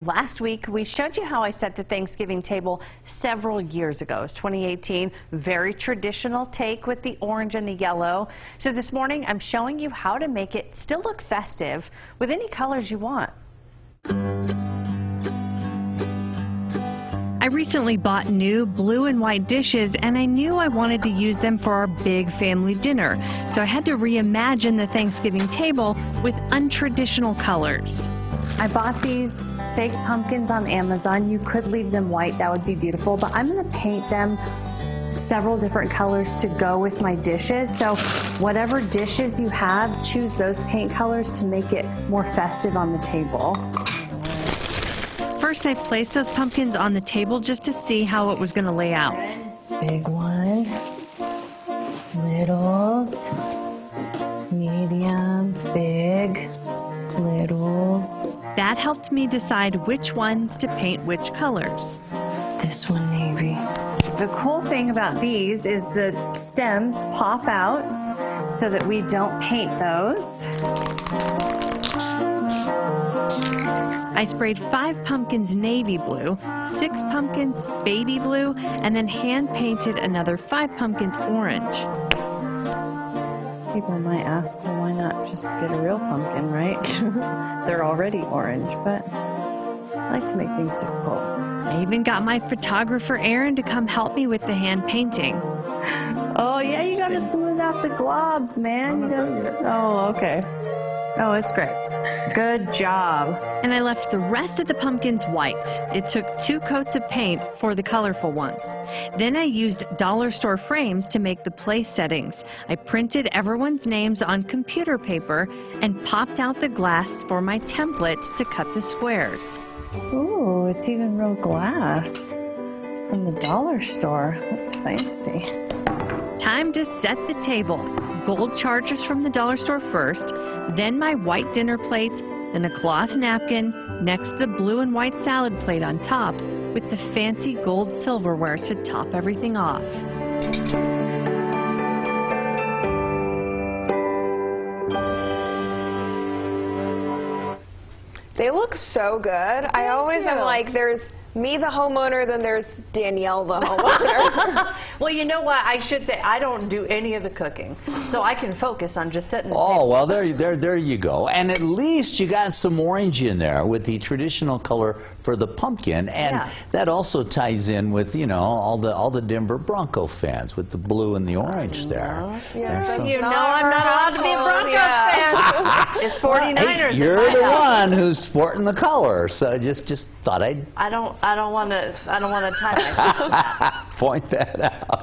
Last week, we showed you how I set the Thanksgiving table several years ago. It was 2018, very traditional take with the orange and the yellow. So this morning, I'm showing you how to make it still look festive with any colors you want. I recently bought new blue and white dishes, and I knew I wanted to use them for our big family dinner. So I had to reimagine the Thanksgiving table with untraditional colors. I bought these fake pumpkins on Amazon. You could leave them white, that would be beautiful, but I'm gonna paint them several different colors to go with my dishes. So whatever dishes you have, choose those paint colors to make it more festive on the table. First, I placed those pumpkins on the table just to see how it was gonna lay out. Big one, littles, mediums, big, littles. That helped me decide which ones to paint which colors. This one navy. The cool thing about these is the stems pop out so that we don't paint those. I sprayed 5 pumpkins navy blue, 6 pumpkins baby blue, and then hand painted another 5 pumpkins orange. People might ask, well, why not just get a real pumpkin, right? They're already orange, but I like to make things difficult. I even got my photographer, Aaron, to come help me with the hand painting. Oh, yeah, you gotta smooth out the globs, man. Oh, okay. Oh, it's great. Good job. And I left the rest of the pumpkins white. It took 2 coats of paint for the colorful ones. Then I used dollar store frames to make the place settings. I printed everyone's names on computer paper and popped out the glass for my template to cut the squares. Ooh, it's even real glass from the dollar store. That's fancy. Time to set the table. Gold chargers from the dollar store first, then my white dinner plate, then a cloth napkin, next the blue and white salad plate on top, with the fancy gold silverware to top everything off. They look so good. I always am like, there's me, the homeowner, then there's Danielle, the homeowner. Well, you know what? I should say I don't do any of the cooking, so I can focus on just setting the table. Oh, well, there you go. And at least you got some orange in there with the traditional color for the pumpkin, and that also ties in with, you know, all the Denver Bronco fans with the blue and the orange there. Yeah, you know I'm not allowed to be a Broncos fan. It's 49ers. Hey, you're the one who's sporting the color, so just thought I'd. I don't want to tie myself to that. Point that out.